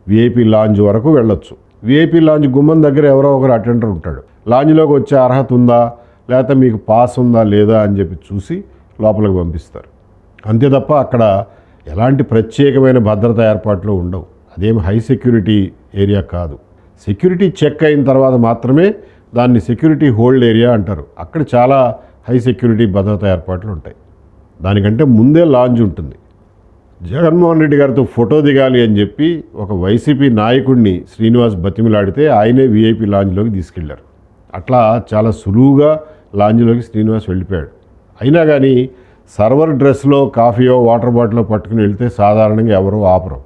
విఐపీ లాంజ్ వరకు వెళ్ళొచ్చు. విఐపీ లాంజ్ గుమ్మం దగ్గర ఎవరో ఒకరు అటెండర్ ఉంటాడు. లాంజ్లోకి వచ్చే అర్హత ఉందా లేకపోతే మీకు పాస్ ఉందా లేదా అని చెప్పి చూసి లోపలికి పంపిస్తారు. అంతే తప్ప అక్కడ ఎలాంటి ప్రత్యేకమైన భద్రతా ఏర్పాట్లు ఉండవు. అదేం హై సెక్యూరిటీ ఏరియా కాదు. సెక్యూరిటీ చెక్ అయిన తర్వాత మాత్రమే దాన్ని సెక్యూరిటీ హోల్డ్ ఏరియా అంటారు. అక్కడ చాలా హై సెక్యూరిటీ భద్రతా ఏర్పాట్లు ఉంటాయి. దానికంటే ముందే లాంజ్ ఉంటుంది. జగన్మోహన్ రెడ్డి గారితో ఫోటో దిగాలి అని చెప్పి ఒక వైసీపీ నాయకుడిని శ్రీనివాస్ బతిమిలాడితే ఆయనే విఐపీ లాంజ్లోకి తీసుకెళ్లారు. అట్లా చాలా సులువుగా లాంజ్లోకి శ్రీనివాస్ వెళ్ళిపోయాడు. అయినా కానీ సర్వర్ డ్రెస్లో కాఫీయో వాటర్ బాటిల్లో పట్టుకుని వెళ్తే సాధారణంగా ఎవరో ఆపరు.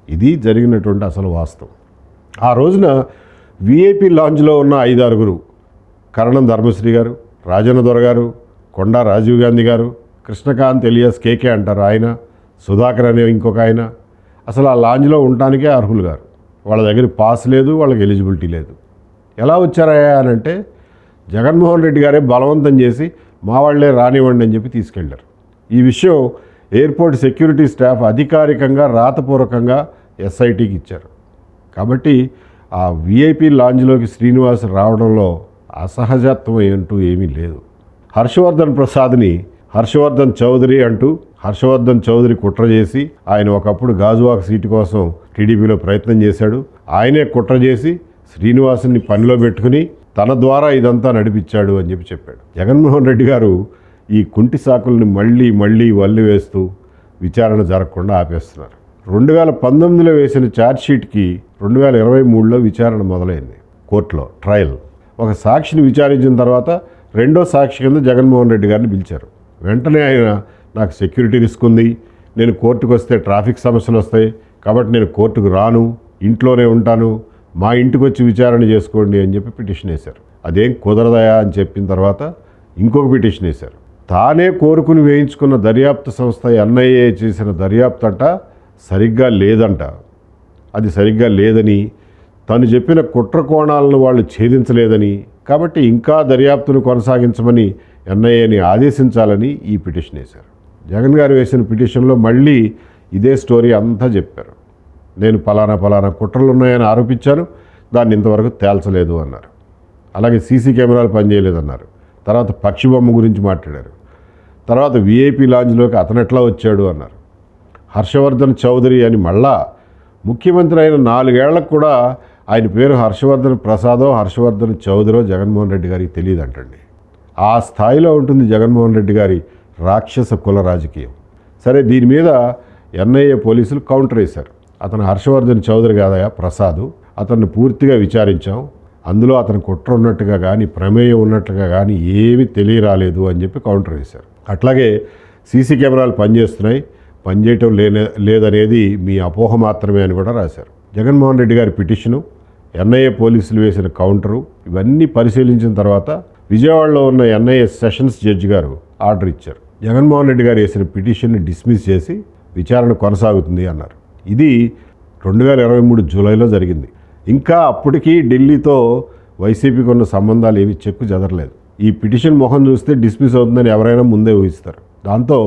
ఇది జరిగినటువంటి అసలు వాస్తవం. ఆ రోజున విఐపీ లాంజ్లో ఉన్న 5-6 కరణం ధర్మశ్రీ గారు, రాజన్న దొర గారు, కొండా రాజీవ్ గాంధీ గారు, కృష్ణకాంత్ ఎలియాస్ కేకే అంటారు ఆయన, సుధాకర్ అనే ఇంకొక ఆయన అసలు ఆ లాంజ్లో ఉండటానికే అర్హులు గారు. వాళ్ళ దగ్గర పాస్ లేదు, వాళ్ళకి ఎలిజిబిలిటీ లేదు. ఎలా వచ్చారయ్యా అని అంటే జగన్మోహన్ రెడ్డి గారే బలవంతం చేసి మా వాళ్లే రానివ్వండి అని చెప్పి తీసుకెళ్లారు. ఈ విషయం ఎయిర్పోర్ట్ సెక్యూరిటీ స్టాఫ్ అధికారికంగా రాతపూర్వకంగా ఎస్ఐటికి ఇచ్చారు. కాబట్టి ఆ విఐపి లాంజ్లోకి శ్రీనివాస్ రావడంలో అసహజత్వం అంటూ ఏమీ లేదు. హర్షవర్ధన్ ప్రసాద్ని హర్షవర్ధన్ చౌదరి అంటూ హర్షవర్ధన్ చౌదరి కుట్ర చేసి ఆయన ఒకప్పుడు గాజువాక సీటు కోసం టీడీపీలో ప్రయత్నం చేశాడు. ఆయనే కుట్ర చేసి శ్రీనివాసుని పనిలో పెట్టుకుని తన ద్వారా ఇదంతా నడిపించాడు అని చెప్పాడు. జగన్మోహన్ రెడ్డి గారు ఈ కుంటి సాకుల్ని మళ్ళీ మళ్ళీ వల్లి వేస్తూ విచారణ జరగకుండా ఆపేస్తున్నారు. 2019లో వేసిన ఛార్జ్షీట్కి 2023లో విచారణ మొదలైంది కోర్టులో ట్రయల్. ఒక సాక్షిని విచారించిన తర్వాత రెండో సాక్షి కింద జగన్మోహన్ రెడ్డి గారిని పిలిచారు. వెంటనే ఆయన నాకు సెక్యూరిటీ రిస్క్ ఉంది, నేను కోర్టుకు వస్తే ట్రాఫిక్ సమస్యలు వస్తాయి, కాబట్టి నేను కోర్టుకు రాను, ఇంట్లోనే ఉంటాను, మా ఇంటికి వచ్చి విచారణ చేసుకోండి అని చెప్పి పిటిషన్ వేశారు. అదేం కుదరదయా అని చెప్పిన తర్వాత ఇంకొక పిటిషన్ వేశారు. తానే కోరుకుని వేయించుకున్న దర్యాప్తు సంస్థ ఎన్ఐఏ చేసిన దర్యాప్తు అంట సరిగ్గా లేదంట. అది సరిగ్గా లేదని, తను చెప్పిన కుట్ర కోణాలను వాళ్ళు ఛేదించలేదని, కాబట్టి ఇంకా దర్యాప్తును కొనసాగించమని ఎన్ఐఏని ఆదేశించాలని ఈ పిటిషన్ వేశారు. జగన్ గారు వేసిన పిటిషన్లో మళ్ళీ ఇదే స్టోరీ అంతా చెప్పారు. నేను పలానా కుట్రలు ఉన్నాయని ఆరోపించాను, దాన్ని ఇంతవరకు తేల్చలేదు అన్నారు. అలాగే సీసీ కెమెరాలు పనిచేయలేదన్నారు. తర్వాత పక్షి బొమ్మ గురించి మాట్లాడారు. తర్వాత విఐపి లాంజ్లోకి అతనెట్లా వచ్చాడు అన్నారు. హర్షవర్ధన్ చౌదరి అని మళ్ళా ముఖ్యమంత్రి అయిన 4 ఏళ్లకు కూడా ఆయన పేరు హర్షవర్ధన్ ప్రసాదో హర్షవర్ధన్ చౌదరో జగన్మోహన్ రెడ్డి గారికి తెలియదంటండి. ఆ స్థాయిలో ఉంటుంది జగన్మోహన్ రెడ్డి గారి రాక్షస కుల రాజకీయం. సరే, దీని మీద ఎన్ఐఏ పోలీసులు కౌంటర్ వేశారు. అతను హర్షవర్ధన్ చౌదరి కాదయా ప్రసాదు, అతన్ని పూర్తిగా విచారించాం, అందులో అతను కుట్ర ఉన్నట్టుగా కానీ ప్రమేయం ఉన్నట్టుగా కానీ ఏమీ తెలియరాలేదు అని చెప్పి కౌంటర్ వేశారు. అట్లాగే సీసీ కెమెరాలు పనిచేస్తున్నాయి, పనిచేయటం లేదనేది మీ అపోహ మాత్రమే అని కూడా రాశారు. జగన్మోహన్ రెడ్డి గారి పిటిషను, ఎన్ఐఏ పోలీసులు వేసిన కౌంటరు ఇవన్నీ పరిశీలించిన తర్వాత విజయవాడలో ఉన్న ఎన్ఐఏ సెషన్స్ జడ్జి గారు ఆర్డర్ ఇచ్చారు. జగన్మోహన్ రెడ్డి గారు వేసిన పిటిషన్ని డిస్మిస్ చేసి విచారణ కొనసాగుతుంది అన్నారు. ఇది 2023 జూలైలో జరిగింది. ఇంకా అప్పటికీ ఢిల్లీతో వైసీపీకి ఉన్న సంబంధాలు ఏవి చెక్కు చెదరలేదు. ఈ పిటిషన్ మొహం చూస్తే డిస్మిస్ అవుతుందని ఎవరైనా ముందే ఊహిస్తారు. దాంతో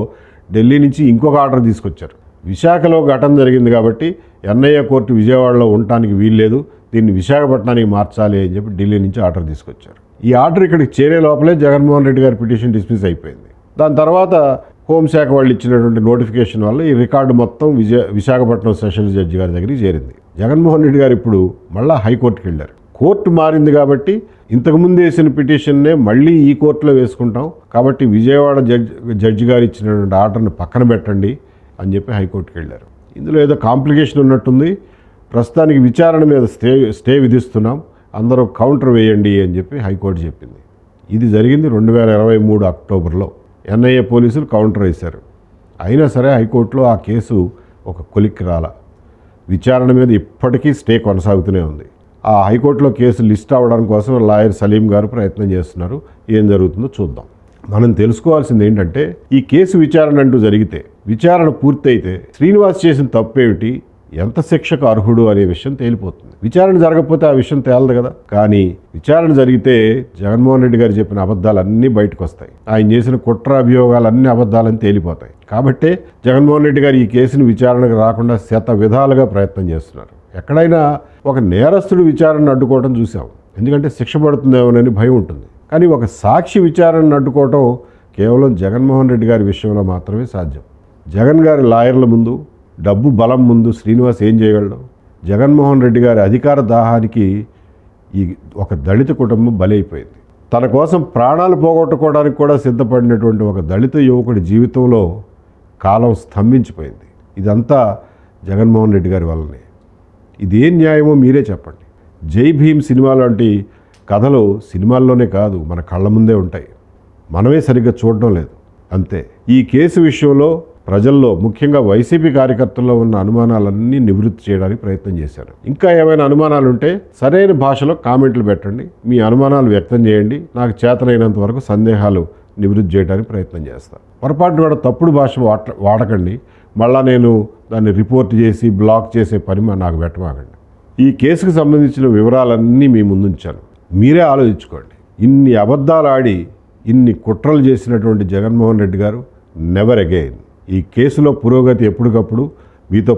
ఢిల్లీ నుంచి ఇంకొక ఆర్డర్ తీసుకొచ్చారు. విశాఖలో ఘటన జరిగింది కాబట్టి ఎన్ఐఏ కోర్టు విజయవాడలో ఉండటానికి వీల్లేదు, దీన్ని విశాఖపట్నానికి మార్చాలి అని చెప్పి ఢిల్లీ నుంచి ఆర్డర్ తీసుకొచ్చారు. ఈ ఆర్డర్ ఇక్కడికి చేరే లోపలే జగన్మోహన్ రెడ్డి గారి పిటిషన్ డిస్మిస్ అయిపోయింది. దాని తర్వాత హోంశాఖ వాళ్ళు ఇచ్చినటువంటి నోటిఫికేషన్ వల్ల ఈ రికార్డు మొత్తం విశాఖపట్నం సెషన్స్ జడ్జి గారి దగ్గరికి చేరింది. జగన్మోహన్ రెడ్డి గారు ఇప్పుడు మళ్ళీ హైకోర్టుకి వెళ్ళారు. కోర్టు మారింది కాబట్టి ఇంతకుముందు వేసిన పిటిషన్నే మళ్ళీ ఈ కోర్టులో వేసుకుంటాం, కాబట్టి విజయవాడ జడ్జి గారు ఇచ్చినటువంటి ఆర్డర్ని పక్కన పెట్టండి అని చెప్పి హైకోర్టుకి వెళ్ళారు. ఇందులో ఏదో కాంప్లికేషన్ ఉన్నట్టుంది, ప్రస్తుతానికి విచారణ మీద స్టే విధిస్తున్నాం, అందరూ కౌంటర్ వేయండి అని చెప్పి హైకోర్టు చెప్పింది. ఇది జరిగింది 2023 అక్టోబర్లో. ఎన్ఐఏ పోలీసులు కౌంటర్ వేశారు. అయినా సరే హైకోర్టులో ఆ కేసు ఒక కొలిక్కి రాల. విచారణ మీద ఇప్పటికీ స్టే కొనసాగుతూనే ఉంది. ఆ హైకోర్టులో కేసు లిస్ట్ అవ్వడం కోసం లాయర్ సలీం గారు ప్రయత్నం చేస్తున్నారు. ఏం జరుగుతుందో చూద్దాం. మనం తెలుసుకోవాల్సింది ఏంటంటే, ఈ కేసు విచారణ అంటూ జరిగితే, విచారణ పూర్తయితే శ్రీనివాస్ చేసిన తప్పేమిటి, ఎంత శిక్షకు అర్హుడు అనే విషయం తేలిపోతుంది. విచారణ జరగకపోతే ఆ విషయం తేలదు కదా. కానీ విచారణ జరిగితే జగన్మోహన్ రెడ్డి గారు చెప్పిన అబద్ధాలన్నీ బయటకు వస్తాయి. ఆయన చేసిన కుట్ర అభియోగాలన్నీ అబద్ధాలని తేలిపోతాయి. కాబట్టే జగన్మోహన్ రెడ్డి గారు ఈ కేసును విచారణకు రాకుండా శత విధాలుగా ప్రయత్నం చేస్తున్నారు. ఎక్కడైనా ఒక నేరస్తుడు విచారణను అడ్డుకోవడం చూసాం, ఎందుకంటే శిక్ష పడుతుందేమోనని భయం ఉంటుంది. కానీ ఒక సాక్షి విచారణను అడ్డుకోవటం కేవలం జగన్మోహన్ రెడ్డి గారి విషయంలో మాత్రమే సాధ్యం. జగన్ గారి లాయర్ల ముందు, డబ్బు బలం ముందు శ్రీనివాస్ ఏం చేయగలడు? జగన్మోహన్ రెడ్డి గారి అధికార దాహానికి ఈ ఒక దళిత కుటుంబం బలైపోయింది. తన కోసం ప్రాణాలు పోగొట్టుకోవడానికి కూడా సిద్ధపడినటువంటి ఒక దళిత యువకుడి జీవితంలో కాలం స్తంభించిపోయింది. ఇదంతా జగన్మోహన్ రెడ్డి గారి వల్లనే. ఇదేం న్యాయమో మీరే చెప్పండి. జై భీమ్ సినిమా లాంటి కథలు సినిమాల్లోనే కాదు, మన కళ్ళ ముందే ఉంటాయి. మనమే సరిగ్గా చూడడం లేదు అంతే. ఈ కేసు విషయంలో ప్రజల్లో ముఖ్యంగా వైసీపీ కార్యకర్తల్లో ఉన్న అనుమానాలన్నీ నివృత్తి చేయడానికి ప్రయత్నం చేశాను. ఇంకా ఏమైనా అనుమానాలు ఉంటే సరైన భాషలో కామెంట్లు పెట్టండి, మీ అనుమానాలు వ్యక్తం చేయండి. నాకు చేతనైనంత వరకు సందేహాలు నివృత్తి చేయడానికి ప్రయత్నం చేస్తాను. పొరపాటు కూడా తప్పుడు భాష వాడకండి. మళ్ళా నేను దాన్ని రిపోర్ట్ చేసి బ్లాక్ చేసే పని నాకు పెట్టమాకండి. ఈ కేసుకు సంబంధించిన వివరాలన్నీ మీ ముందుంచాను. మీరే ఆలోచించుకోండి. ఇన్ని అబద్ధాలు ఆడి ఇన్ని కుట్రలు చేసినటువంటి జగన్మోహన్ రెడ్డి గారు నెవర్ అగైన్. ఈ కేసులో పురోగతి ఎప్పటికప్పుడు మీతో